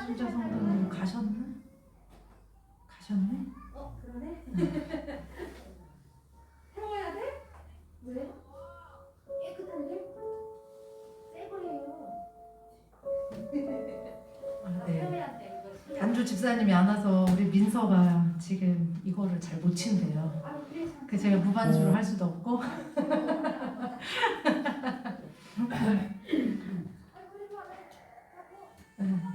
주자 성도님 가셨나? 가셨네? 그러네? 세워야 돼? 왜? 깨끗한데? 새 거예요. 네. 세워야 돼, 이거. 단주 집사님이 안 와서 우리 민서가 지금 이거를 잘 못 친대요. 아, 그래, 그 제가 무반주를 할 수도 없고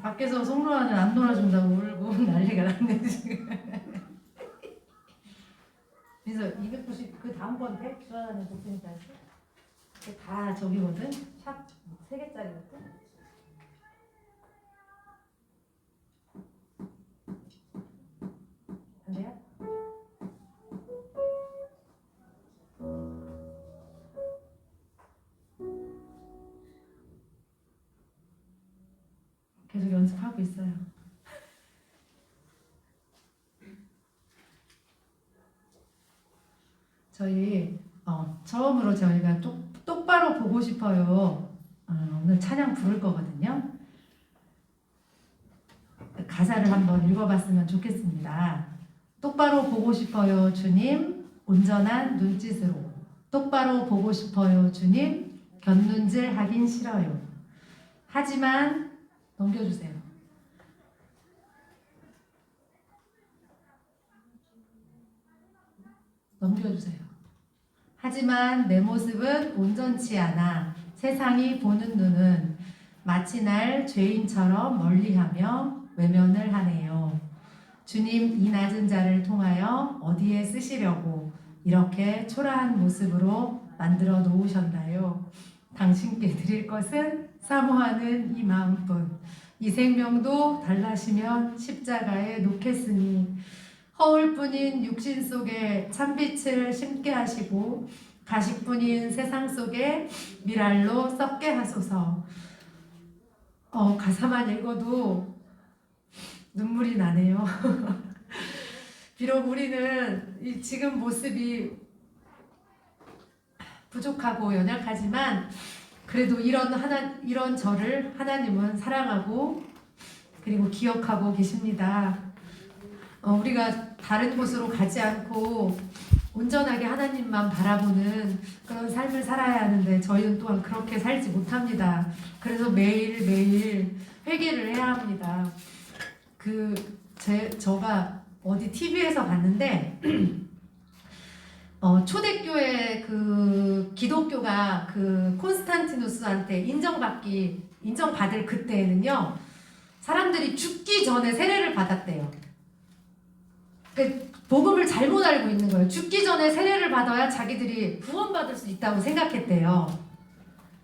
밖에서 송로아는 안 놀아준다고 울고 난리가 났네 지금. 민서 290 그 다음번 돼? 주하나는 독생자 다 저기거든? 샵 3개짜리거든? 안 돼요? 계속 연습하고 있어요. 저희 처음으로 저희가 똑바로 보고 싶어요. 오늘 찬양 부를 거거든요. 가사를 한번 읽어봤으면 좋겠습니다. 똑바로 보고 싶어요, 주님. 온전한 눈짓으로. 똑바로 보고 싶어요, 주님. 곁눈질 하긴 싫어요. 하지만 넘겨주세요. 넘겨주세요. 하지만 내 모습은 온전치 않아. 세상이 보는 눈은 마치 날 죄인처럼 멀리하며 외면을 하네요. 주님, 이 낮은 자를 통하여 어디에 쓰시려고 이렇게 초라한 모습으로 만들어 놓으셨나요? 당신께 드릴 것은 사모하는 이 마음뿐. 이 생명도 달라시면 십자가에 놓겠으니 허울뿐인 육신 속에 참빛을 심게 하시고 가식뿐인 세상 속에 미랄로 썩게 하소서. 가사만 읽어도 눈물이 나네요. 비록 우리는 이 지금 모습이 부족하고 연약하지만 그래도 이런 저를 하나님은 사랑하고 그리고 기억하고 계십니다. 우리가 다른 곳으로 가지 않고 온전하게 하나님만 바라보는 그런 삶을 살아야 하는데 저희는 또한 그렇게 살지 못합니다. 그래서 매일매일 회개를 해야 합니다. 저가 어디 TV에서 봤는데 초대교회 기독교가 콘스탄티누스한테 인정받을 그때에는요, 사람들이 죽기 전에 세례를 받았대요. 복음을 잘못 알고 있는 거예요. 죽기 전에 세례를 받아야 자기들이 구원받을 수 있다고 생각했대요.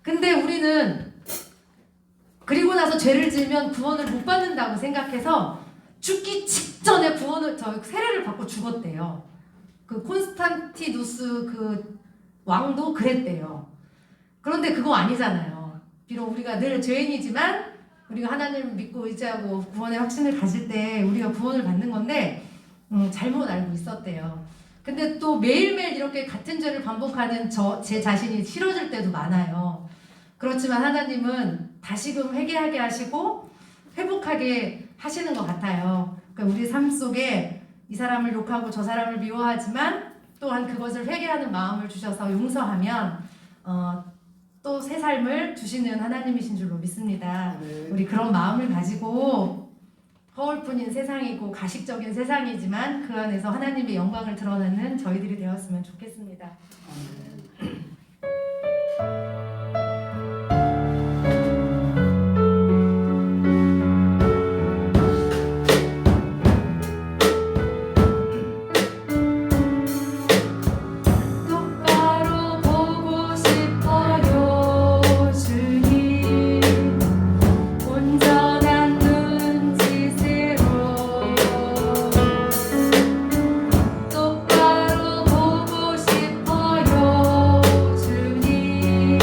근데 우리는 그리고 나서 죄를 지으면 구원을 못 받는다고 생각해서 죽기 직전에 세례를 받고 죽었대요. 콘스탄티누스 왕도 그랬대요. 그런데 그거 아니잖아요. 비록 우리가 늘 죄인이지만 우리가 하나님을 믿고 의지하고 구원의 확신을 가질 때 우리가 구원을 받는 건데 잘못 알고 있었대요. 근데 또 매일매일 이렇게 같은 죄를 반복하는 제 자신이 싫어질 때도 많아요. 그렇지만 하나님은 다시금 회개하게 하시고 회복하게 하시는 것 같아요. 그러니까 우리 삶 속에 이 사람을 욕하고 저 사람을 미워하지만 또한 그것을 회개하는 마음을 주셔서 용서하면 또 새 삶을 주시는 하나님이신 줄로 믿습니다. 우리 그런 마음을 가지고 허울뿐인 세상이고 가식적인 세상이지만 그 안에서 하나님의 영광을 드러내는 저희들이 되었으면 좋겠습니다. 똑바로 보고 싶어요 주님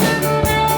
죽음의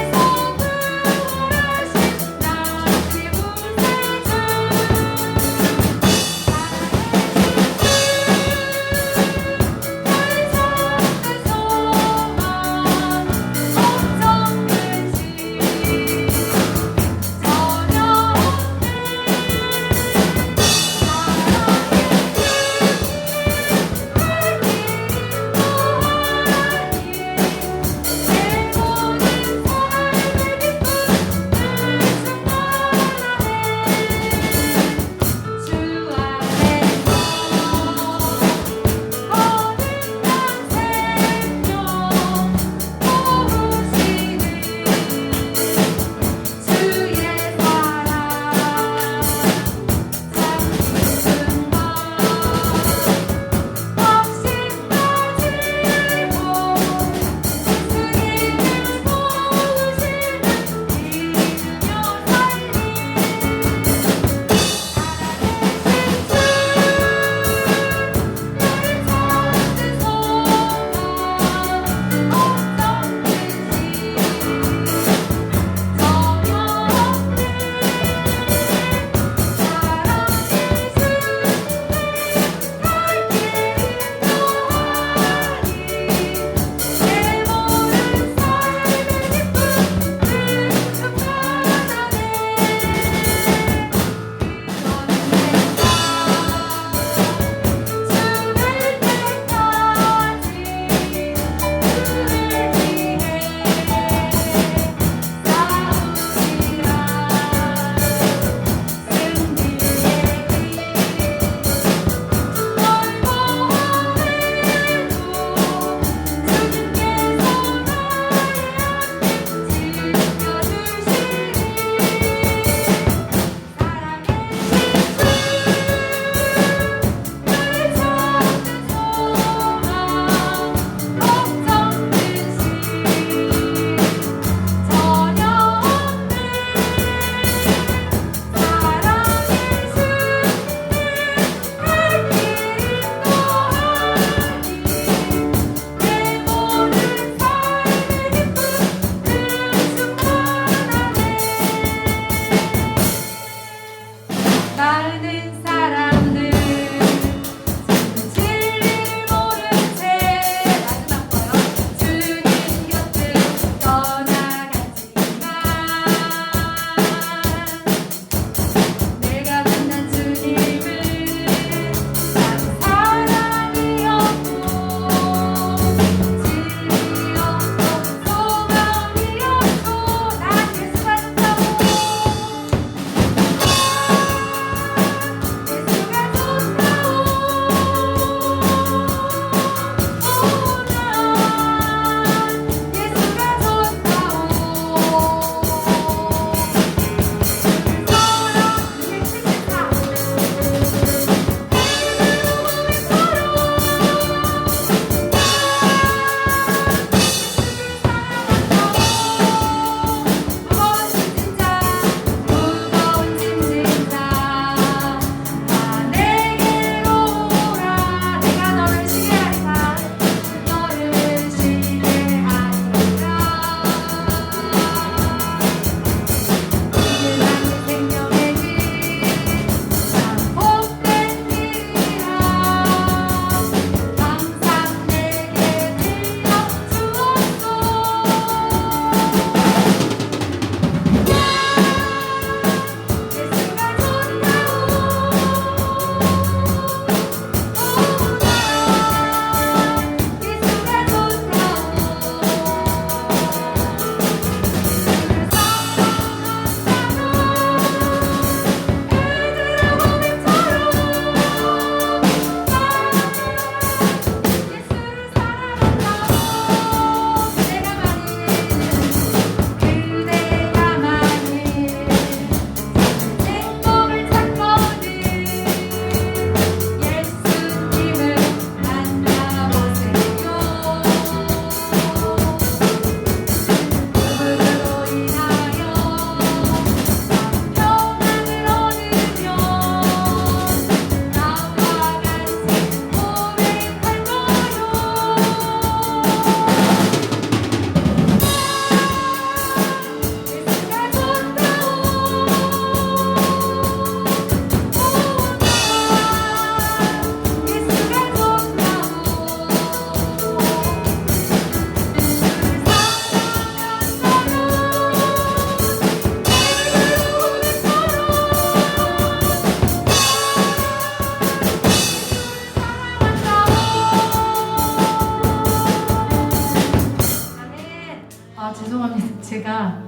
제가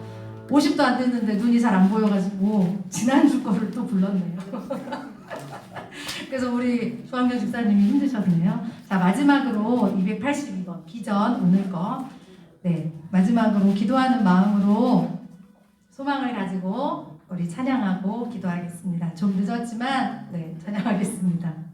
50도 안 됐는데 눈이 잘 안 보여가지고 지난주 거를 또 불렀네요. 그래서 우리 조한경 집사님이 힘드셨네요. 자, 마지막으로 282번 기전 오늘 거. 네, 마지막으로 기도하는 마음으로 소망을 가지고 우리 찬양하고 기도하겠습니다. 좀 늦었지만 네, 찬양하겠습니다.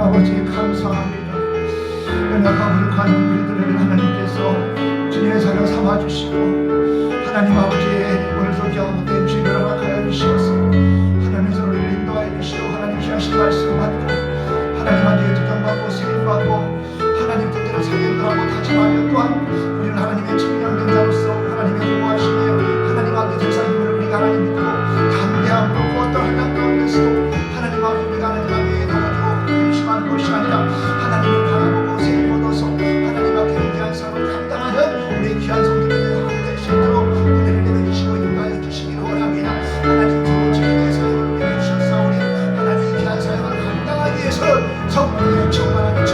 아버지 감사합니다. 연약하고 부족한 우리들을 하나님께서 주님의 사랑 삼아주시고 하나님 아버지의 오늘도 기억된 주의를 허락하여 주시옵소서. 하나님 서로를 인도하여 주시고 하나님 주하신 말씀 받고 하나님 아버지의 특정받고 세임받고 하나님 뜻대로 살겠노라고 다짐하여 또한 우리는 하나님의 청량된 자로서 하나님의 보호하시며 하나님 아버지 제사님을 우리가 하나님 믿고 담대함으로 그 어떤 한량 가운데서도 하나님 아버지 우리가 하나님 아버지의 도와주고 의심하는 것이 아니라 하나님을 바라보고 세임 얻어서 하나님 앞에 귀한 사람을 감당하는 우리 귀한 성도들의 하나님 될 수 있도록 은혜를 내려주시고 인도하여 주시기를 원합니다. 하나님 그 주님의 사역을 위해 주셨사오니 하나님의 귀한 사역을 감당하기 위해서는 성령의 충만함이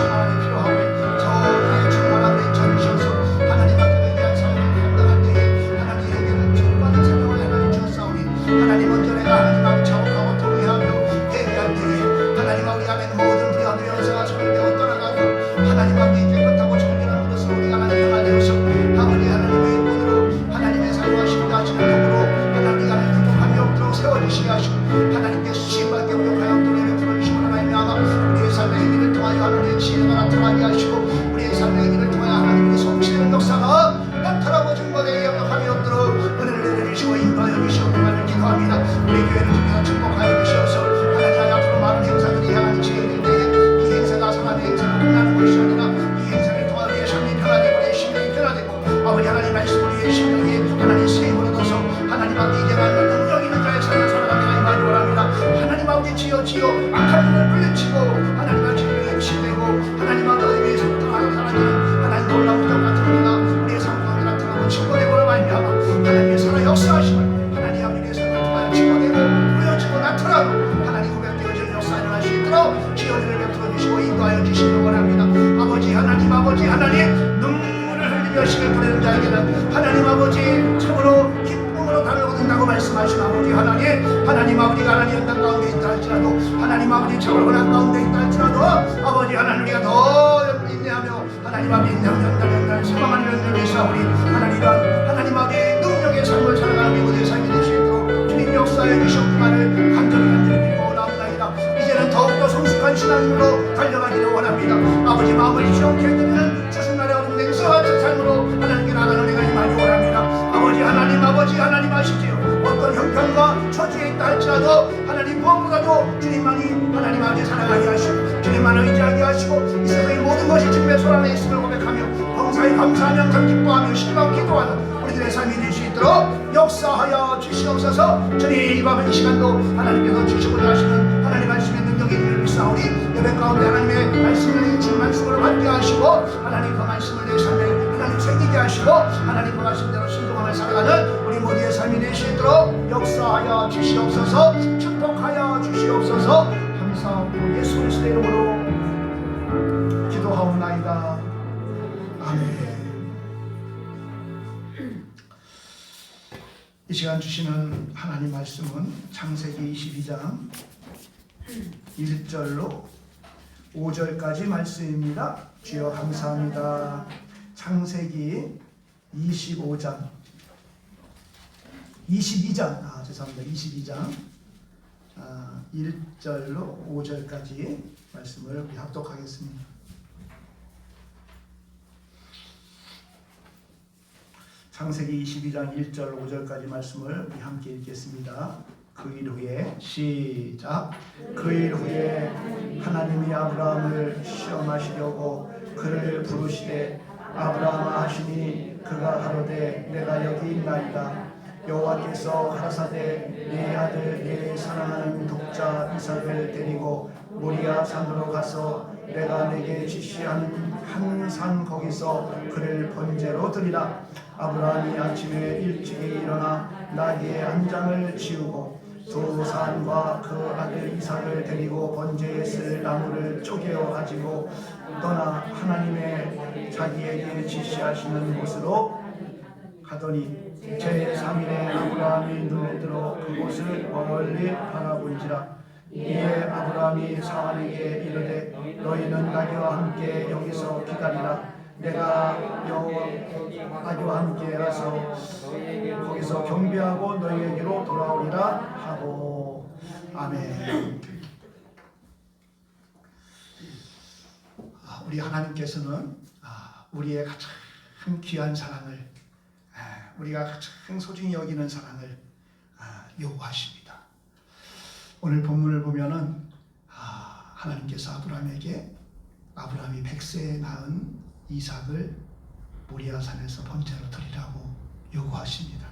우리의 심령이 하나님 세임을 얻어서 하나님 앞에 이제 말로 능력 있는 자의 삶을 살아가는 하나님 아버지 원합니다. 하나님 아버지 지어 악한 눈을 물리치고 하나님 아버지 심령이 치유되고 하나님 아버지 위에서 떠나는 사람들은 하나님 놀라운 것 같은 은혜가 우리의 삶 가운데 나타나고 증거되고로 말미암아 하나님의 살아 역사하심을 하나님 아버지의 삶을 통하여 증거되고 보여지고 나타나고 하나님 고백되어지는 역사 일어날 수 있도록 지원을 베풀어 주시고 인도하여 주시기를 원합니다. 아버지 하나님 눈물을 흘리며 시를 보내는 자에게는 하나님 아버지 참으로 기쁨으로 담을 얻는다고 말씀하신 아버지 하나님 아버지가 하나님 연단 가운데 있다 할지라도 하나님 아버지 참으로 고난 가운데 있다 할지라도 아버지 하나님 우리가 더 인내하며 하나님 아버지 연단 사망하는 연단을 위해서 우리 하나님 아버지 능력의 삶을 살아가는 미국의 삶이 될 수 있도록 주님 역사에 주시옵기만을 간절히 빌고 나옵나이다. 이제는 더욱더 성숙한 신앙으로 달려가기를 원합니다. 아버지 마음을 시원케 해드리는 주승날의 어린 냉성한 삶으로 하나님께 나가는 은혜가 임하기 원합니다. 아버지 하나님 아시지요. 어떤 형편과 처지에 있다 할지라도 하나님 무엇보다도 주님만이 하나님 아버지 사랑하게 하시고 주님만을 의지하게 하시고 이 세상의 모든 것이 주님의 손 안에 있음을 고백하며 범사에 감사하며 항상 기뻐하며 신뢰하고 기도하는 우리들의 삶이 될 수 있도록 역사하여 주시옵소서. 주님 이 밤의 이 시간도 하나님께서 주시고자 하시는 하나님 말씀의 능력이 있는 믿사오니 예배 가운데 하나님의 말씀을 주신 말씀으로 받게 하시고 하나님 그 말씀을 내 삶에 하나님 생기게 하시고 하나님 그 말씀대로 순종하며 살아가는 우리 모두의 삶이 될 수 있도록 역사하여 주시옵소서. 축복하여 주시옵소서. 감사하고 예수 그리스도의 이름으로 기도하옵나이다. 아멘. 이 시간 주시는 하나님 말씀은 창세기 22장 1절로 5절까지 말씀입니다. 주여 감사합니다. 창세기 22장 22장 1절로 5절까지 말씀을 우리 합독하겠습니다. 창세기 22장 1절 5절까지 말씀을 우리 함께 읽겠습니다. 그 일 후에 시작. 그 일 후에 하나님이 아브라함을 시험하시려고 그를 부르시되 아브라함아 하시니 그가 가로되 내가 여기 있나이다. 여호와께서 가라사대 네 아들 네 사랑하는 독자 이삭을 데리고 모리아 산으로 가서 내가 내게 지시한 한 산 거기서 그를 번제로 드리라. 아브라함이 아침에 일찍이 일어나 나귀의 한 장을 지우고 두 산과 그 아들 이삭을 데리고 번제에 쓸 나무를 쪼개어 가지고 떠나 하나님의 자기에게 지시하시는 곳으로 가더니 제3일에 아브라함이 눈에 들어 그곳을 멀리 바라본지라. 이에 아브라함이 사환에게 이르되 너희는 나귀와 함께 여기서 기다리라. 내가 나귀와 함께 가서 거기서 경배하고 너희에게로 돌아오리라 하고. 아멘. 우리 하나님께서는 우리의 가장 귀한 사랑을, 우리가 가장 소중히 여기는 사랑을 요구하십니다. 오늘 본문을 보면은 하나님께서 아브라함이 100세에 낳은 이삭을 모리아산에서 번제로 드리라고 요구하십니다.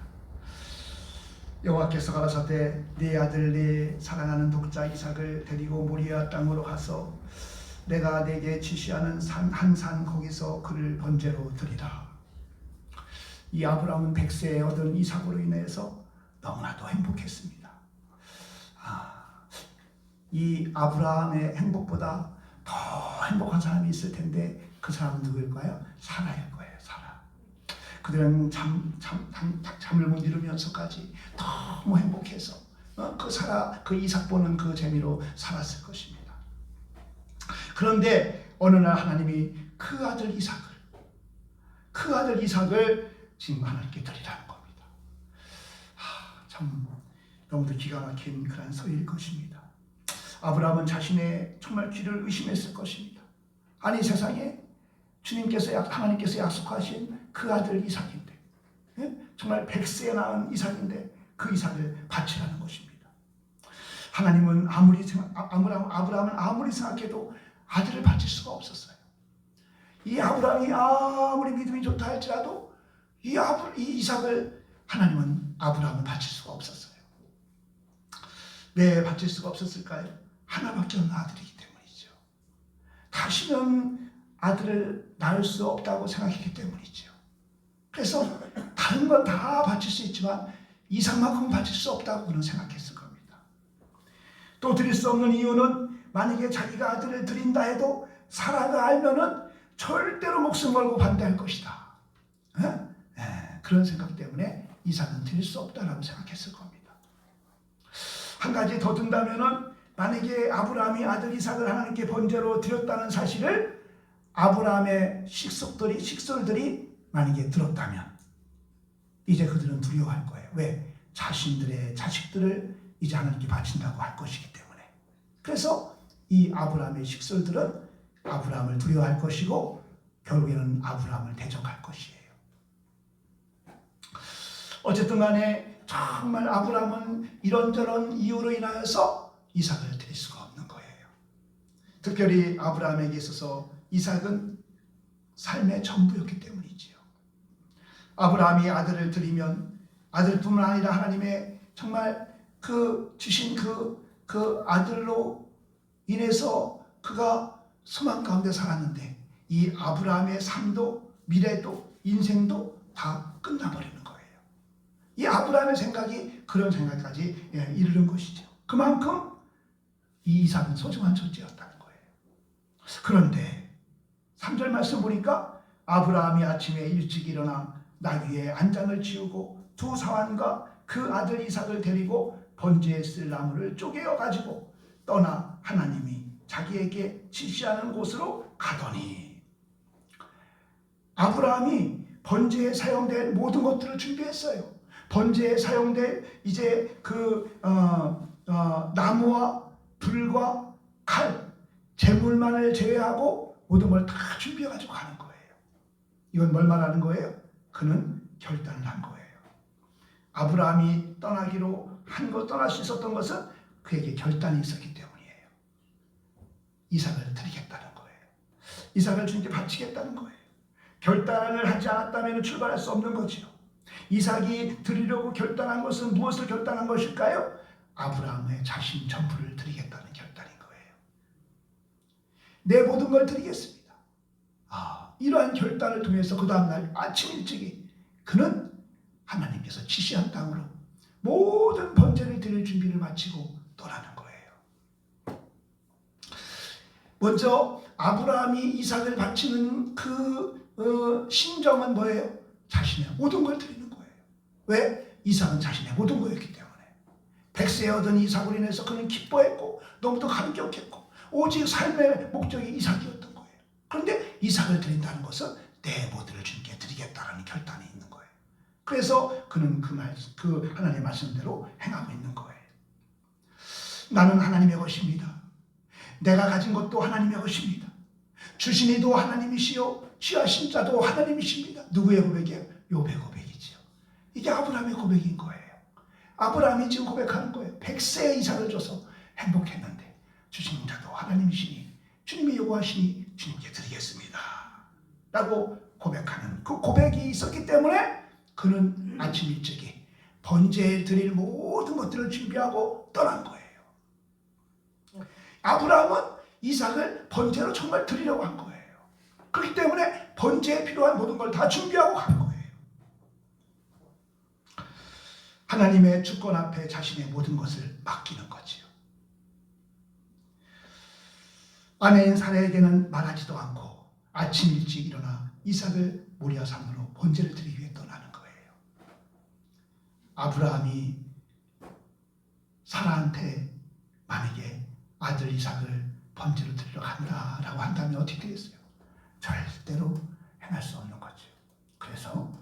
여호와께서 가라사대 네 아들 네 사랑하는 독자 이삭을 데리고 모리아 땅으로 가서 내가 네게 지시하는 한 산 거기서 그를 번제로 드리라. 이 아브라함은 100세에 얻은 이삭으로 인해서 너무나도 행복했습니다. 이 아브라함의 행복보다 더 행복한 사람이 있을 텐데 그 사람은 누구일까요? 사라일 거예요. 사라. 그들은 잠을 못 이루면서까지 너무 행복해서 그 이삭 보는 그 재미로 살았을 것입니다. 그런데 어느 날 하나님이 그 아들 이삭을 지금 하나님께 드리라는 겁니다. 참 너무도 기가 막힌 그런 소리일 것입니다. 아브라함은 자신의 정말 귀를 의심했을 것입니다. 아니 세상에 하나님께서 약속하신 그 아들 이삭인데, 정말 100세에 낳은 이삭인데 그 이삭을 바치라는 것입니다. 하나님은 아브라함은 아무리 생각해도 아들을 바칠 수가 없었어요. 이 아브라함이 아무리 믿음이 좋다 할지라도 이 이삭을 하나님은 아브라함을 바칠 수가 없었어요. 왜 바칠 수가 없었을까요? 하나밖에 없는 아들이기 때문이죠. 다시는 아들을 낳을 수 없다고 생각했기 때문이죠. 그래서 다른 건 다 바칠 수 있지만 이삭만큼은 바칠 수 없다고 그는 생각했을 겁니다. 또 드릴 수 없는 이유는 만약에 자기가 아들을 드린다 해도 사라가 알면은 절대로 목숨 걸고 반대할 것이다. 그런 생각 때문에 이삭은 드릴 수 없다라고 생각했을 겁니다. 한 가지 더 든다면은 만약에 아브라함이 아들 이삭을 하나님께 번제로 드렸다는 사실을 아브라함의 식솔들이 만약에 들었다면 이제 그들은 두려워할 거예요. 왜? 자신들의 자식들을 이제 하나님께 바친다고 할 것이기 때문에. 그래서 이 아브라함의 식솔들은 아브라함을 두려워할 것이고 결국에는 아브라함을 대적할 것이에요. 어쨌든 간에 정말 아브라함은 이런저런 이유로 인하여서 이삭을 드릴 수가 없는 거예요. 특별히 아브라함에게 있어서 이삭은 삶의 전부였기 때문이지요. 아브라함이 아들을 드리면 아들뿐만 아니라 하나님의 정말 그 주신 그 아들로 인해서 그가 소망 가운데 살았는데 이 아브라함의 삶도 미래도 인생도 다 끝나버리는 거예요. 이 아브라함의 생각이 그런 생각까지 이르는 것이죠. 그만큼 이 이삭은 소중한 존재였다는 거예요. 그런데 3절 말씀 보니까 아브라함이 아침에 일찍 일어나 나귀의 안장을 지우고 두 사환과 그 아들 이삭을 데리고 번제에 쓸 나무를 쪼개어 가지고 떠나 하나님이 자기에게 지시하는 곳으로 가더니 아브라함이 번제에 사용될 모든 것들을 준비했어요. 번제에 사용될 이제 나무와 불과 칼, 재물만을 제외하고 모든 걸 다 준비해 가지고 가는 거예요. 이건 뭘 말하는 거예요? 그는 결단을 한 거예요. 아브라함이 떠날 수 있었던 것은 그에게 결단이 있었기 때문이에요. 이삭을 드리겠다는 거예요. 이삭을 주님께 바치겠다는 거예요. 결단을 하지 않았다면 출발할 수 없는 거죠. 이삭이 드리려고 결단한 것은 무엇을 결단한 것일까요? 아브라함의 자신 전부를 드리겠다는 결단인 거예요. 내 모든 걸 드리겠습니다. 이러한 결단을 통해서 그 다음날 아침 일찍이 그는 하나님께서 지시한 땅으로 모든 번제를 드릴 준비를 마치고 떠나는 거예요. 먼저 아브라함이 이삭을 바치는 그 심정은 뭐예요? 자신의 모든 걸 드리는 거예요. 왜? 이삭은 자신의 모든 거였기 때문에. 백세에 얻은 이삭으로 인해서 그는 기뻐했고 너무도 감격했고 오직 삶의 목적이 이삭이었던 거예요. 그런데 이삭을 드린다는 것은 내 모두를 주님께 드리겠다라는 결단이 있는 거예요. 그래서 그는 그 하나님의 말씀대로 행하고 있는 거예요. 나는 하나님의 것입니다. 내가 가진 것도 하나님의 것입니다. 주신 이도 하나님이시요 취하신 자도 하나님이십니다. 누구의 고백이에요? 욥의 고백이지요. 이게 아브라함의 고백인 거예요. 아브라함이 지금 고백하는 거예요. 100세의 이삭을 줘서 행복했는데 주신 자도 하나님이시니 주님이 요구하시니 주님께 드리겠습니다 라고 고백하는 그 고백이 있었기 때문에 그는 아침 일찍이 번제에 드릴 모든 것들을 준비하고 떠난 거예요. 아브라함은 이삭을 번제로 정말 드리려고 한 거예요. 그렇기 때문에 번제에 필요한 모든 걸 다 준비하고 간 거예요. 하나님의 주권 앞에 자신의 모든 것을 맡기는 거지요. 아내인 사라에게는 말하지도 않고 아침 일찍 일어나 이삭을 모리아 산으로 번제를 드리기 위해 떠나는 거예요. 아브라함이 사라한테 만약에 아들 이삭을 번제로 드리러 간다라고 한다면 어떻게 되겠어요? 절대로 행할 수 없는 거죠. 그래서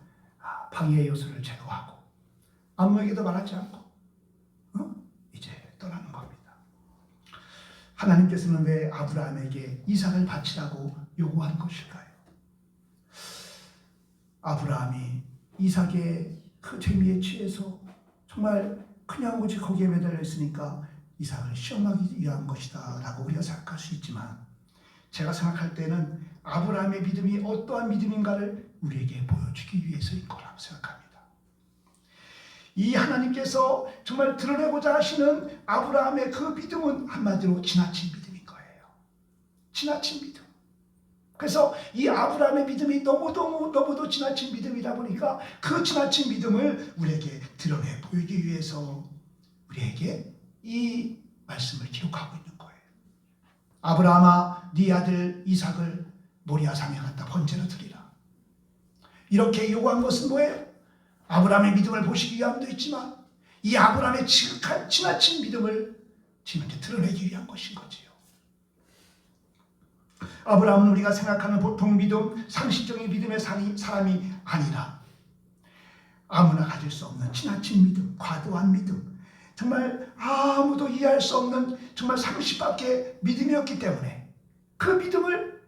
방해 요소를 제거하고 아무에게도 말하지 않고 이제 떠나는 겁니다. 하나님께서는 왜 아브라함에게 이삭을 바치라고 요구한 것일까요? 아브라함이 이삭의 그 재미에 취해서 정말 그냥 오직 거기에 매달려 있으니까 이삭을 시험하기 위한 것이다 라고 우리가 생각할 수 있지만 제가 생각할 때는 아브라함의 믿음이 어떠한 믿음인가를 우리에게 보여주기 위해서인 거라고 생각합니다. 이 하나님께서 정말 드러내고자 하시는 아브라함의 그 믿음은 한마디로 지나친 믿음인 거예요. 지나친 믿음. 그래서 이 아브라함의 믿음이 너무도 지나친 믿음이다 보니까 그 지나친 믿음을 우리에게 드러내 보이기 위해서 우리에게 이 말씀을 기록하고 있는 거예요. 아브라함아, 네 아들 이삭을 모리아 산에 갖다 번제로 드리라. 이렇게 요구한 것은 뭐예요? 아브라함의 믿음을 보시기 위함도 있지만 이 아브라함의 지극한 지나친 믿음을 지금 이제 드러내기 위한 것인 거지요. 아브라함은 우리가 생각하는 보통 믿음, 상식적인 믿음의 사람이 아니라 아무나 가질 수 없는 지나친 믿음, 과도한 믿음, 정말 아무도 이해할 수 없는 정말 상식 밖의 믿음이었기 때문에 그 믿음을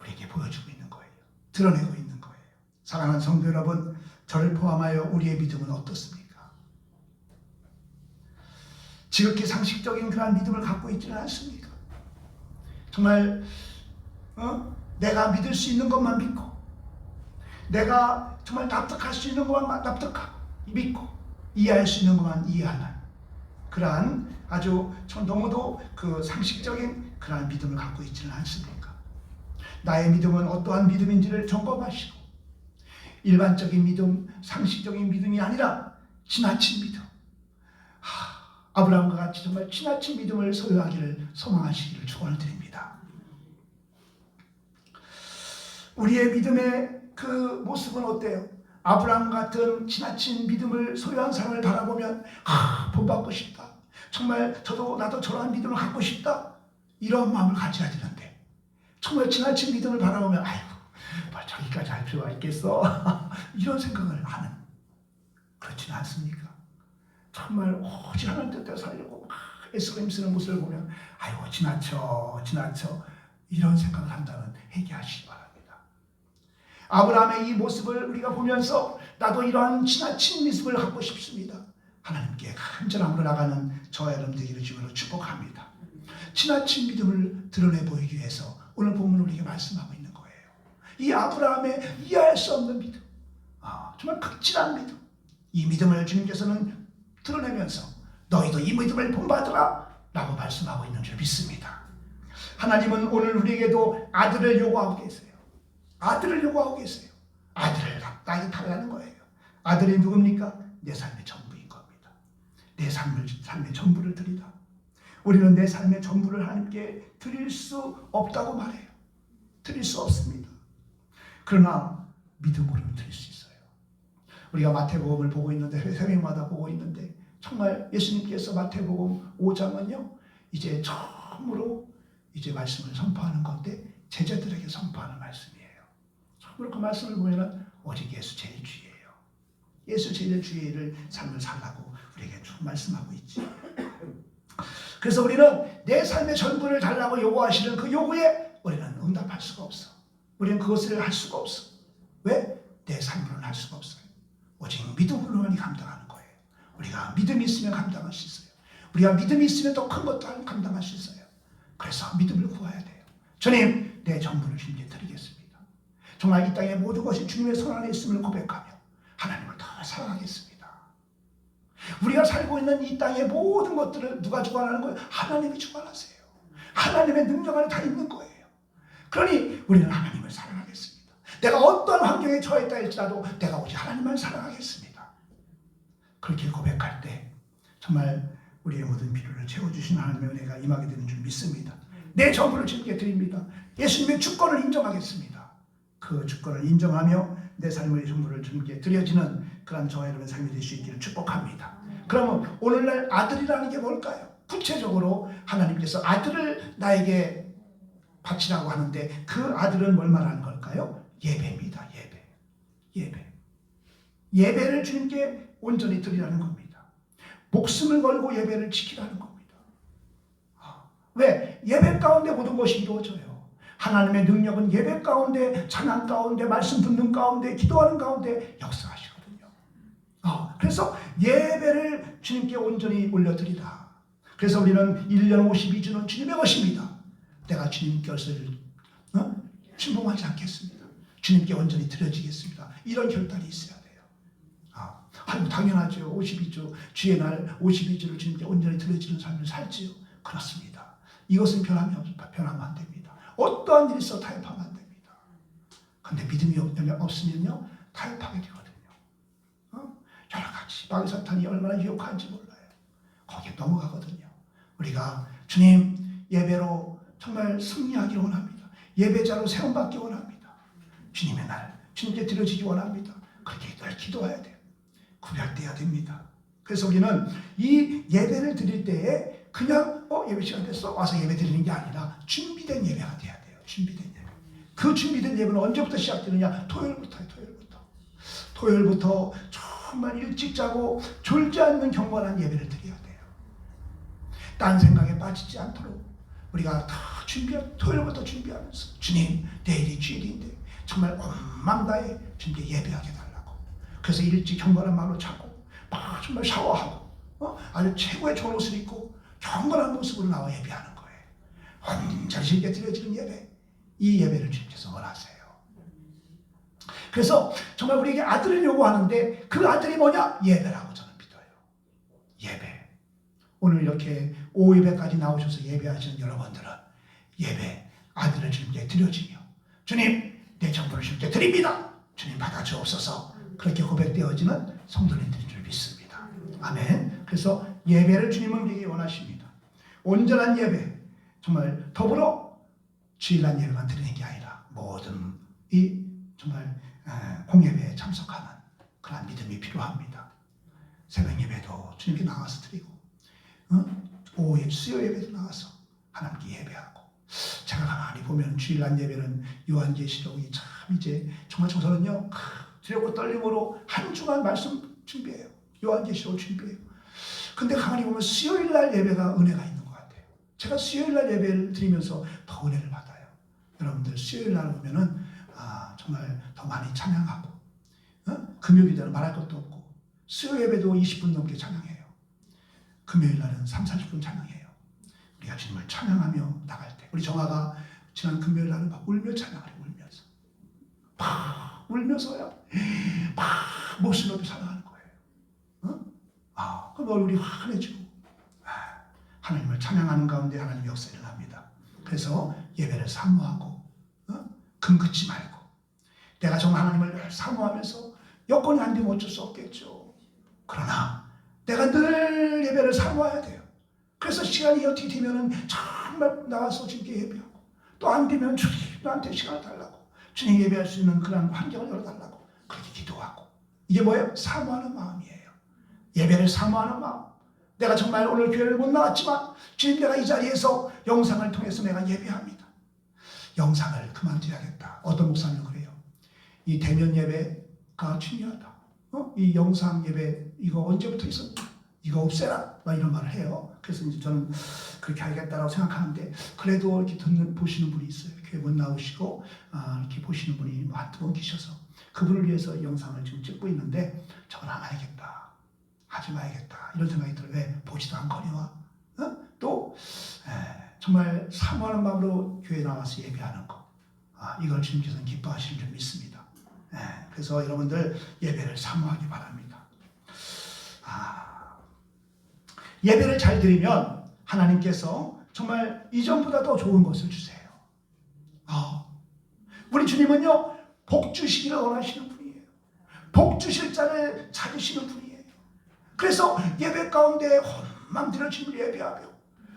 우리에게 보여주고 있는 거예요. 드러내고 있는 거예요. 사랑하는 성도 여러분, 저를 포함하여 우리의 믿음은 어떻습니까? 지극히 상식적인 그런 믿음을 갖고 있지는 않습니까? 정말 내가 믿을 수 있는 것만 믿고 내가 정말 납득할 수 있는 것만 납득하고 믿고 이해할 수 있는 것만 이해하는 그러한 아주 너무도 그 상식적인 그러한 믿음을 갖고 있지는 않습니까? 나의 믿음은 어떠한 믿음인지를 점검하시고 일반적인 믿음, 상식적인 믿음이 아니라 지나친 믿음, 아브라함과 같이 정말 지나친 믿음을 소유하기를 소망하시기를 축원을 드립니다. 우리의 믿음의 그 모습은 어때요? 아브라함 같은 지나친 믿음을 소유한 사람을 바라보면 본받고 싶다. 정말 나도 저러한 믿음을 갖고 싶다. 이런 마음을 가져야 되는데 정말 지나친 믿음을 바라보면 아이고 저기까지 할 필요가 있겠어? 이런 생각을 하는, 그렇지는 않습니까? 정말 오직 하나님 뜻대로 살려고 애쓰고 힘쓰는 모습을 보면 아이고 지나쳐 이런 생각을 한다면 회개하시기 바랍니다. 아브라함의 이 모습을 우리가 보면서 나도 이러한 지나친 믿음을 갖고 싶습니다. 하나님께 간절함으로 나가는 저와 여러분 되기를 주님으로 축복합니다. 지나친 믿음을 드러내 보이기 위해서 오늘 본문 우리에게 말씀하고 있는 거예요. 이 아브라함의 이해할 수 없는 믿음, 정말 극진한 믿음, 이 믿음을 주님께서는 드러내면서 너희도 이 믿음을 본받으라 라고 말씀하고 있는 줄 믿습니다. 하나님은 오늘 우리에게도 아들을 요구하고 계세요. 아들을 요구하고 계세요. 아들을 나에게 달라는 거예요. 아들이 누굽니까? 내 삶의 전부인 겁니다. 내 삶의 전부를 드리라. 우리는 내 삶의 전부를 하나님께 드릴 수 없다고 말해요. 드릴 수 없습니다. 그러나 믿음으로는 드릴 수 있어요. 우리가 마태복음을 보고 있는데 새벽마다 보고 있는데 정말 예수님께서 마태복음 5장은요 이제 처음으로 이제 말씀을 선포하는 건데 제자들에게 선포하는 말씀이에요. 처음으로 그 말씀을 보면은 오직 예수 제일 주예요. 예수 제일 주의를 삶을 살라고 우리에게 쭉 말씀하고 있지. 그래서 우리는 내 삶의 전부를 달라고 요구하시는 그 요구에 우리는 응답할 수가 없어. 우리는 그것을 할 수가 없어. 왜? 내 삶으로는 할 수가 없어요. 오직 믿음으로만이 감당하는 거예요. 우리가 믿음이 있으면 감당할 수 있어요. 우리가 믿음이 있으면 더 큰 것도 감당할 수 있어요. 그래서 믿음을 구해야 돼요. 주님, 내 전부를 주님께 드리겠습니다. 정말 이 땅의 모든 것이 주님의 손 안에 있음을 고백하며 하나님을 더 사랑하겠습니다. 우리가 살고 있는 이 땅의 모든 것들을 누가 주관하는 거예요? 하나님이 주관하세요. 하나님의 능력 안에 다 있는 거예요. 그러니 우리는 하나님을 사랑하겠습니다. 내가 어떤 환경에 처했다 할지라도 내가 오직 하나님만 사랑하겠습니다. 그렇게 고백할 때 정말 우리의 모든 필요를 채워주신 하나님의 은혜가 임하게 되는 줄 믿습니다. 내 전부를 주님께 드립니다. 예수님의 주권을 인정하겠습니다. 그 주권을 인정하며 내 삶의 전부를 주님께 드려지는 그런 저와 여러분의 삶이 될 수 있기를 축복합니다. 그러면 오늘날 아들이라는 게 뭘까요? 구체적으로 하나님께서 아들을 나에게 바치라고 하는데 그 아들은 뭘 말하는 걸까요? 예배입니다. 예배를 주님께 온전히 드리라는 겁니다. 목숨을 걸고 예배를 지키라는 겁니다. 왜? 예배 가운데 모든 것이 이루어져요. 하나님의 능력은 예배 가운데, 찬양 가운데, 말씀 듣는 가운데, 기도하는 가운데 역사하시거든요. 그래서 예배를 주님께 온전히 올려드리라. 그래서 우리는 1년 52주는 주님의 것입니다. 내가 주님 것을 침범하지 않겠습니다. 주님께 온전히 드려지겠습니다. 이런 결단이 있어야 돼요. 아유, 당연하죠. 52주 주의 날 52주를 주님께 온전히 드려지는 삶을 살지요. 그렇습니다. 이것은 변하면 안 됩니다. 어떠한 일이 있어 타협하면 안 됩니다. 근데 믿음이 없으면요 타협하게 되거든요. 여러 가지 마귀 사탄이 얼마나 유혹한지 몰라요. 거기에 넘어가거든요. 우리가 주님 예배로 정말 승리하기를 원합니다. 예배자로 세움받기 원합니다. 주님의 날 주님께 드려지기 원합니다. 그렇게 늘 기도해야 돼요. 구별돼야 됩니다. 그래서 우리는 이 예배를 드릴 때에 그냥 예배 시간 됐어 와서 예배 드리는 게 아니라 준비된 예배가 돼야 돼요. 준비된 예배. 그 준비된 예배는 언제부터 시작되느냐? 토요일부터요. 토요일부터 정말 일찍 자고 졸지 않는 경건한 예배를 드려야 돼요. 딴 생각에 빠지지 않도록 우리가 다 토요일부터 준비하면서 주님 내일이 주일인데 정말 온맘 다해 주님께 예배하게 달라고. 그래서 일찍 경건한 마음으로 자고 정말 샤워하고 아주 최고의 좋은 옷을 입고 경건한 모습으로 나와 예배하는 거예요. 온전히 주님께 드려지는 예배, 이 예배를 주님께서 원하세요. 그래서 정말 우리에게 아들을 요구하는데 그 아들이 뭐냐? 예배라고 저는 믿어요. 예배. 오늘 이렇게 오후 예배까지 나오셔서 예배하시는 여러분들은 예배 아들을 주님께 드려지며 주님 내 전부를 주님께 드립니다. 주님 받아주옵소서. 그렇게 고백되어지는 성도님들인 줄 믿습니다. 아멘. 그래서 예배를 주님은 우리에게 원하십니다. 온전한 예배, 정말 더불어 주일날 예배만 드리는 게 아니라 모든 이 정말 공예배에 참석하는 그런 믿음이 필요합니다. 새벽 예배도 주님께 나와서 드리고 오후에 수요 예배도 나와서 하나님께 예배하고. 제가 가만히 보면 주일날 예배는 요한계시록이 참 이제 정말 저서는요 두렵고 떨림으로 한 주간 말씀 준비해요. 요한계시록 준비해요. 근데 가만히 보면 수요일날 예배가 은혜가 있는 것 같아요. 제가 수요일날 예배를 드리면서 더 은혜를 받아요. 여러분들 수요일날 오면은 정말 더 많이 찬양하고 금요일날은 말할 것도 없고 수요 예배도 20분 넘게 찬양해요. 금요일날은 3, 40분 찬양해요. 우리가 주님을 찬양하며 나갈 때 우리 정아가 지난 금요일날은 막 울며 찬양하래. 울면서 막 울면서요 막 목소리 높이 찬양하는 거예요. 그럼 얼굴이 환해지고 하나님을 찬양하는 가운데 하나님의 역사가 일어납니다. 그래서 예배를 사모하고 금긋지 말고 내가 정말 하나님을 사모하면서 여건이 안 되면 어쩔 수 없겠죠. 그러나 내가 늘 예배를 사모해야 돼요. 그래서 시간이 어떻게 되면은 정말 나와서 주님께 예배하고 또 안 되면 주님 나한테 시간을 달라고 주님 예배할 수 있는 그런 환경을 열어달라고 그렇게 기도하고. 이게 뭐예요? 사모하는 마음이에요. 예배를 사모하는 마음. 내가 정말 오늘 교회를 못 나왔지만 주님 내가 이 자리에서 영상을 통해서 내가 예배합니다. 영상을 그만둬야겠다. 어떤 목사님은 그래요. 이 대면 예배가 중요하다. 이 영상 예배 이거 언제부터 있었냐? 이거 없애라. 막 이런 말을 해요. 그래서 이제 저는 그렇게 하겠다라고 생각하는데 그래도 이렇게 보시는 분이 있어요. 교회 못 나오시고 이렇게 보시는 분이 한두 번 계셔서 그분을 위해서 영상을 지금 찍고 있는데 저건 안 해야겠다. 하지 마야겠다. 이런 생각이 들어요. 왜? 보지도 않거니와 또 정말 사모하는 마음으로 교회에 나와서 예배하는 거. 이걸 주님께서는 기뻐하시는 줄 믿습니다. 그래서 여러분들 예배를 사모하기 바랍니다. 예배를 잘 드리면 하나님께서 정말 이전보다 더 좋은 것을 주세요. 우리 주님은요 복 주시기를 원하시는 분이에요. 복 주실 자를 찾으시는 분이에요. 그래서 예배 가운데 혼만 들어 주님을 예배하며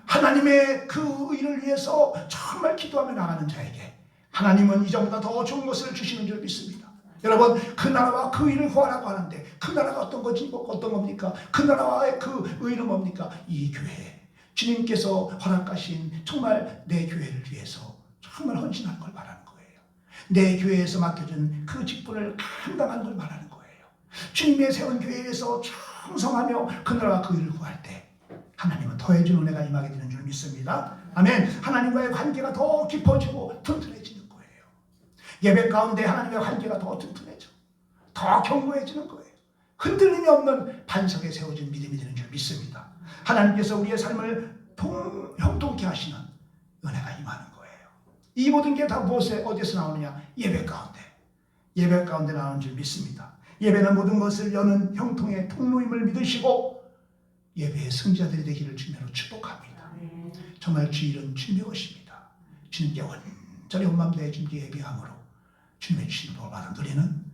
하나님의 그 의를 위해서 정말 기도하며 나가는 자에게 하나님은 이전보다 더 좋은 것을 주시는 줄 믿습니다. 여러분 그 나라와 그 의를 구하라고 하는데 그 나라가 어떤 겁니까? 그 나라와의 그 의는 뭡니까? 이 교회 주님께서 허락하신 정말 내 교회를 위해서 정말 헌신하는 걸 말하는 거예요. 내 교회에서 맡겨준 그 직분을 감당하는 걸 말하는 거예요. 주님의 세운 교회에서 충성하며 그 나라와 그 의를 구할 때 하나님은 더해준 은혜가 임하게 되는 줄 믿습니다. 아멘. 하나님과의 관계가 더 깊어지고 튼튼해지는 거예요. 예배 가운데 하나님의 관계가 더 튼튼해져 더 견고해지는 거예요. 흔들림이 없는 반석에 세워진 믿음이 되는 줄 믿습니다. 하나님께서 우리의 삶을 형통케 하시는 은혜가 임하는 거예요. 이 모든 게 다 무엇에 어디서 나오느냐? 예배 가운데. 예배 가운데 나오는 줄 믿습니다. 예배는 모든 것을 여는 형통의 통로임을 믿으시고 예배의 승자들이 되기를 주님으로 축복합니다. 정말 주일은 주님의 것입니다. 주님께 온전히 온 마음 다해 주님께 예배함으로 주님의 주님으로 받아 누리는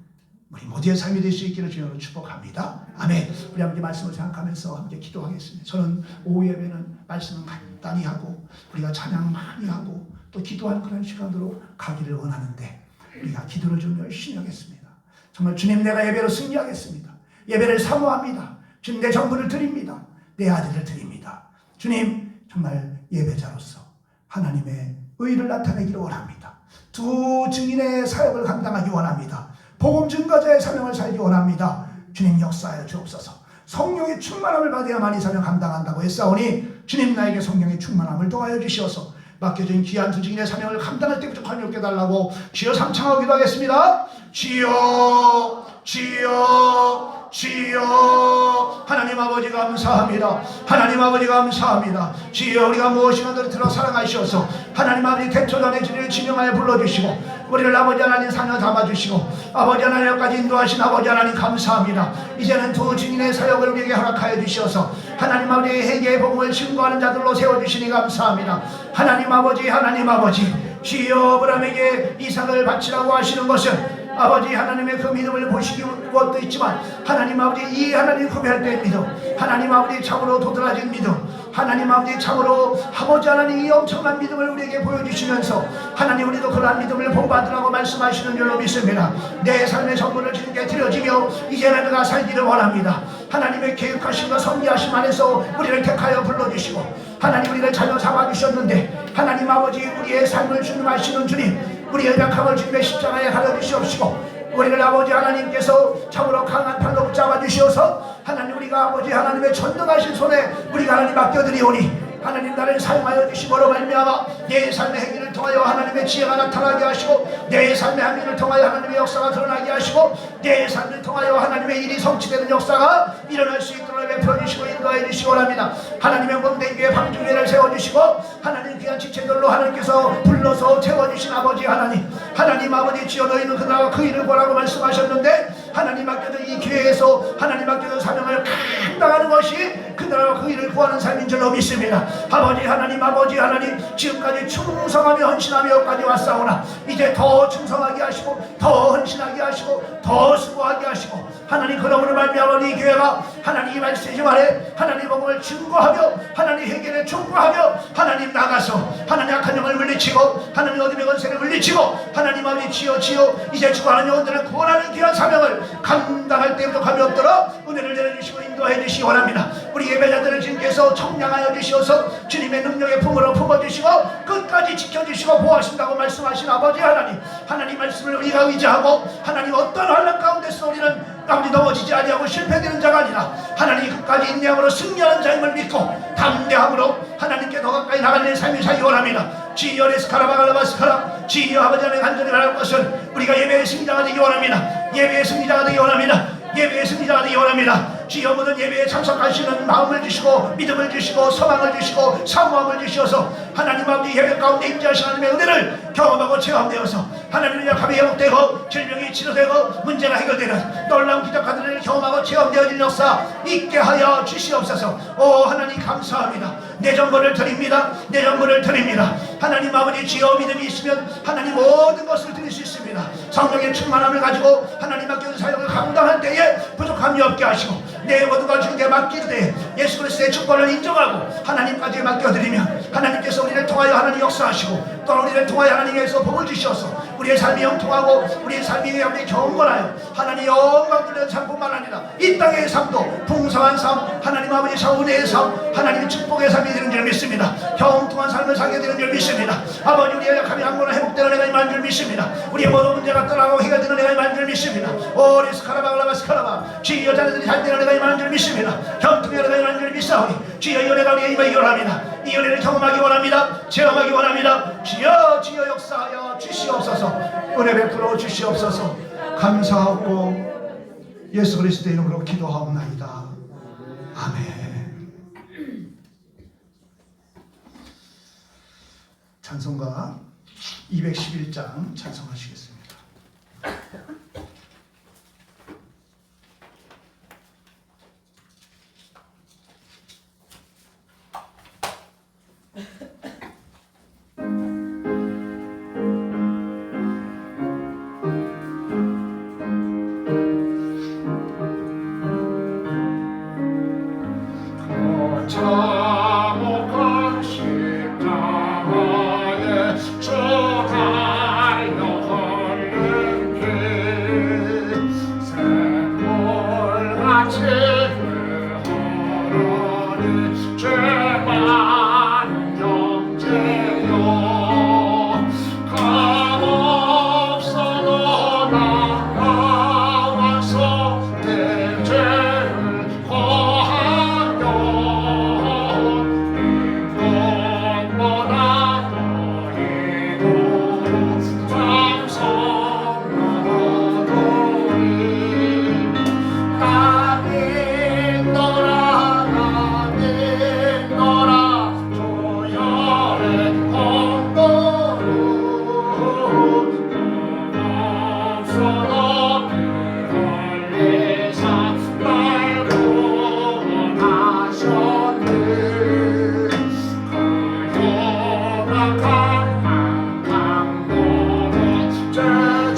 우리 모두의 삶이 될 수 있기를 주님으로 축복합니다. 아멘. 우리 함께 말씀을 생각하면서 함께 기도하겠습니다. 저는 오후 예배는 말씀을 간단히 하고 우리가 찬양 많이 하고 또 기도하는 그런 시간으로 가기를 원하는데 우리가 기도를 좀 열심히 하겠습니다. 정말 주님, 내가 예배로 승리하겠습니다. 예배를 사모합니다. 주님, 내 전부를 드립니다. 내 아들을 드립니다. 주님, 정말 예배자로서 하나님의 의를 나타내기를 원합니다. 두 증인의 사역을 감당하기 원합니다. 복음 증거자의 사명을 살기 원합니다. 주님, 역사하여 주옵소서. 성령의 충만함을 받아야만 이 사명 감당한다고 했사오니 주님, 나에게 성령의 충만함을 더하여 주시어서 맡겨진 귀한 두 증인의 사명을 감당할 때 부족함이 없게 달라고 주여 삼창하고 기도하겠습니다. 주여, 주여, 주여. 하나님 아버지 감사합니다. 하나님 아버지 감사합니다. 주여, 우리가 무엇이나 너를 들어 사랑하시어서 하나님 아버지 태초전에 주님을 지명하여 불러주시고 우리를 아버지 하나님 사녀 담아주시고 아버지 하나님까지 인도하신 아버지 하나님 감사합니다. 이제는 두 증인의 사역을 우리에게 허락하여 주시어서 하나님 아버지 회개의 복음을 증거하는 자들로 세워주시니 감사합니다. 하나님 아버지, 하나님 아버지, 주여, 아브라함에게 이삭을 바치라고 하시는 것은 아버지 하나님의 그 믿음을 보시기 것도 있지만 하나님 아버지 이 하나님 구별할 때의 믿음, 하나님 아버지 참으로 도드라진 믿음, 하나님 아버지 참으로 아버지 하나님 이 엄청난 믿음을 우리에게 보여주시면서 하나님, 우리도 그러한 믿음을 본받으라고 말씀하시는 줄로 믿습니다. 내 삶의 전부를 주님께 드려지며 이제는 내가 살기를 원합니다. 하나님의 계획하심과 섭리하심 안에서 우리를 택하여 불러주시고 하나님, 우리를 자녀 삼아주셨는데 하나님 아버지 우리의 삶을 주님하시는 주님, 우리의 약함을 주님의 십자가에 가려주시옵시고 우리를 아버지 하나님께서 참으로 강한 팔로 잡아주시어서 하나님, 우리가 아버지 하나님의 전능하신 손에 우리가 하나님 맡겨드리오니 하나님, 나를 사용하여 주심으로 말미암아 내 삶의 행위를 통하여 하나님의 지혜가 나타나게 하시고 내 삶의 행위를 통하여 하나님의 역사가 드러나게 하시고 내 삶을 통하여 하나님의 일이 성취되는 역사가 일어날 수 있도록 베풀어 주시고 인도해 주시기 원합니다. 하나님의 본된 교회 방주회를 세워주시고 하나님 귀한 지체들로 하나님께서 불러서 채워주신 아버지 하나님, 하나님 아버지, 지어 너희는 그나마 그 일을 보라고 말씀하셨는데 하나님 맡겨준 이 교회에서 하나님 맡겨준 사명을 감당하는 것이 그나마 그 일을 구하는 삶인 줄로 믿습니다. 아버지 하나님, 아버지 하나님, 지금까지 충성하며 헌신하며까지 왔사오나 이제 더 충성하게 하시고 더 헌신하게 하시고 더 수고하게 하시고 하나님, 그러므로 말미암아 이 교회가 하나님 이 말씀 아래 하나님 복음을 증거하며 하나님 회개를 촉구하며 하나님 나가서 하나님 악한 영을 물리치고 하나님 어둠의 권세를 물리치고 하나님 아버지, 지어 이제 죽어가는 영혼들을 구원하는 귀한 사명을 감당할 때 부족함이 없도록 은혜를 내려주시고 인도해 주시기 원합니다. 우리 예배자들을 주님께서 청량하여 주시어서 주님의 능력의 품으로 품어주시고 끝까지 지켜주시고 보호하신다고 말씀하신 아버지 하나님, 하나님 말씀을 우리가 의지하고 하나님 어떤 환난 가운데서 우리는 아버지 넘어지지 아니하고 실패되는 자가 아니라 하나님 끝까지 인내함으로 승리하는 자임을 믿고 담대함으로 하나님께 더 가까이 나가는 삶이 살기 원합니다. 주여, 레스카라바갈라바스카라, 주여, 아버지 하나님 간절히 바라는 것은 우리가 예배의 승리자가 되기 원합니다. 예배의 승리자가 되기 원합니다. 예배의 승리자가 되기 원합니다. 주여, 모든 예배에 참석하시는 마음을 주시고 믿음을 주시고 소망을 주시고 사모함을 주시어서 하나님 아버지 예배 가운데 임재하시는 하나님의 은혜를 경험하고 체험되어서 하나님의 약함이 회복되고 질병이 치료되고 문제가 해결되는 놀라운 기적과 은혜를 경험하고 체험되어지는 역사 있게 하여 주시옵소서. 오 하나님, 감사합니다. 내 전부를 드립니다. 내 전부를 드립니다. 하나님 아버지, 주여, 믿음이 있으면 하나님 모든 것을 드릴 수 있습니다. 성령의 충만함을 가지고 하나님 맡겨진 사역을 감당할 때에 부족함이 없게 하시고 내 모두가 주님께 맡길 때 예수 그리스도의 주권을 인정하고 하나님까지 맡겨드리면 하나님께서 우리를 통하여 하나님 역사하시고 또 우리를 통하여 하나님께서 복을 주셔서 우리의 삶이 형통하고 우리의 삶이 하나님 경건하여 하나님 영광 돌리는 삶뿐만 아니라 이 땅의 삶도 풍성한 삶, 하나님 아버지 은혜의 삶, 하나님의 축복의 삶이 되는 줄 믿습니다. 형통한 삶을 살게 되는 줄 믿습니다. 아버지, 우리의 약함이 한번은 회복되는 내가 임한 줄 믿습니다. 우리의 모든 문제가 떠나고 해결되는 내가 임한 줄 믿습니다. 오 레스카라바글라바스카라바, 주의 여자들이 잘 되는 내가 임한 줄 믿습니다. 형통의 내가 임한 줄 믿사오니 주여, 이 은혜가 우리의 임하기 원합니다. 이 은혜를 경험하기 원합니다. 체험하기 원합니다. 주여, 주여 역사하여 주시옵소서. 은혜 베풀어 주시옵소서. 감사하고 예수 그리스도의 이름으로 기도하옵나이다. 아멘. 찬송가 211장 찬송하시겠습니다. 하라니 죄 많은 형제여 값없어도 나와서 내 죄를 거하여 것보다 너희도 참선하도니 나 믿노라 조열의 공로로 없어도 흘리사 날 구원하셨네 그 요박한 강도로 죄를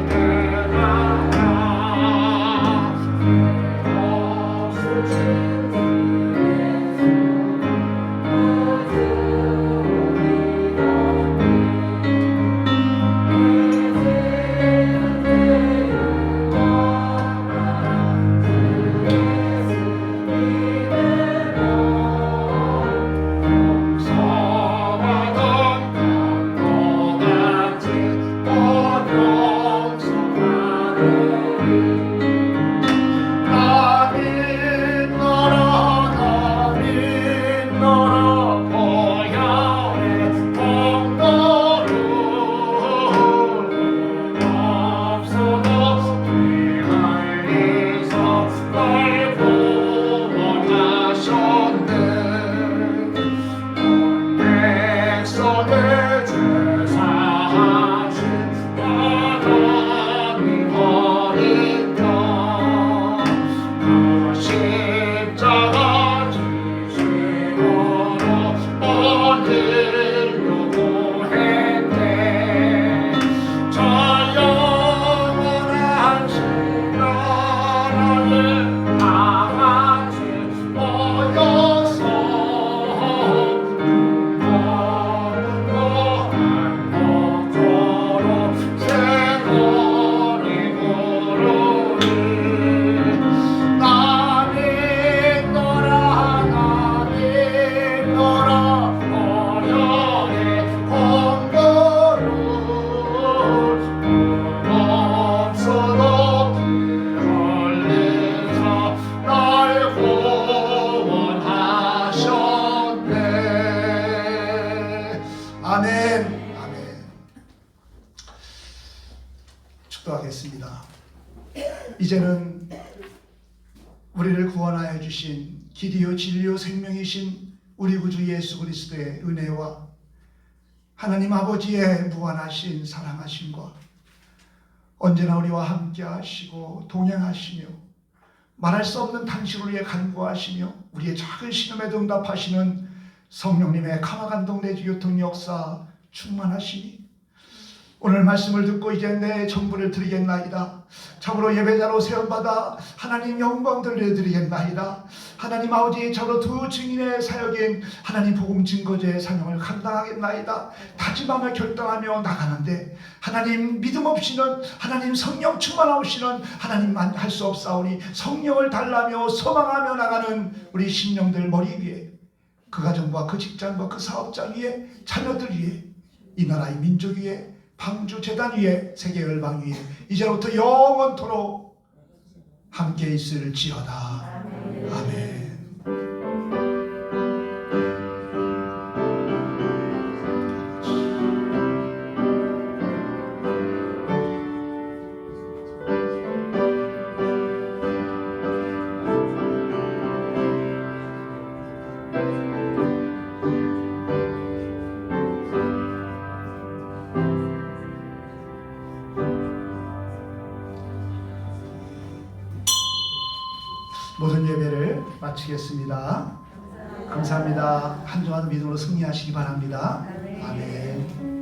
대하라 십자가 지심으로 오늘로 구했네 저 영원한 신나라에 다같이 모여서 한곡조로 새노래 부르리 나 믿노라 어려의 공로를 없어도 흘리사 날 구원하셨네 아멘 아멘 축도하겠습니다. 이제는 우리를 구원하여 주신 길이요 진리요 생명이신 우리 구주 예수 그리스도의 은혜와 하나님 아버지의 무한하신 사랑하심과 언제나 우리와 함께 하시고 동행하시며 말할 수 없는 당신을 위해 간구하시며 우리의 작은 신음에도 응답하시는 성령님의 감화감동 내주 교통 역사 충만하시니 오늘 말씀을 듣고 이제 내 전부를 드리겠나이다. 참으로 예배자로 세움받아 하나님 영광 돌려드리겠나이다. 하나님 아버지 참으로 두 증인의 사역인 하나님 복음 증거제의 사명을 감당하겠나이다. 다짐하며 결단하며 나가는데 하나님 믿음 없이는 하나님 성령 충만하시는 하나님만 할 수 없사오니 성령을 달라며 소망하며 나가는 우리 신령들 머리 위에 그 가정과 그 직장과 그 사업장 위에 자녀들 위에 이 나라의 민족 위에 방주 재단 위에 세계 열방 위에 이제부터 영원토록 함께 있을지어다. 아멘. 모든 예배를 마치겠습니다. 감사합니다. 한 주간 믿음으로 승리하시기 바랍니다. 아멘.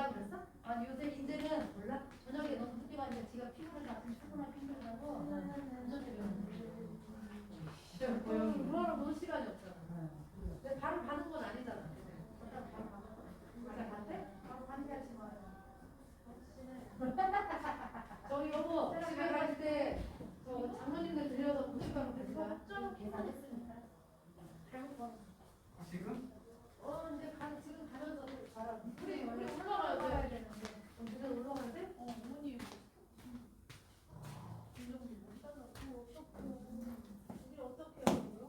뭐라 그랬어? 아니 요새 이제는 몰라? 저녁에 너무 늦게 가는데 지가 피곤해서 출근할 피곤하고 무슨 얘기야? 그러러 놓을 시간이 없잖아. 근데 바로 가는 건 아니잖아. 일단 바로 가는 거. 진짜 간대? 바로 가는 게 하지 마요. 저기 여보 집에 갈 때 저 장모님들 들려서 고춧가루 드릴까요? 좀 계산했으니까. 잘못 봐. 지금? 이제 지금 가면서 가라. 우리 올라가야 되는데. 우리가 올라가야 돼? 어머니. 이정도 못 살았고 어떡해. 우리 어떻게 해요?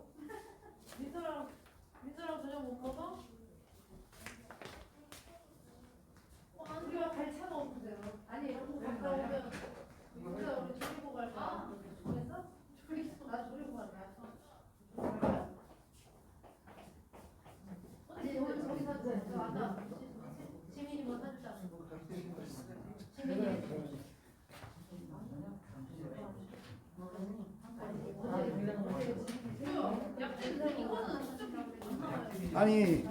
민서랑 저녁 못 먹어? 우리가 갈 차가 없는데요. 아니 너무 가까우면 민서 우리 조리고 갈 거야. 그랬어? 조리고 나 조리고 갈 거야. 아니 저기 사줘. 저 아까 지민이 뭐 사줬잖아. 지민이. 아니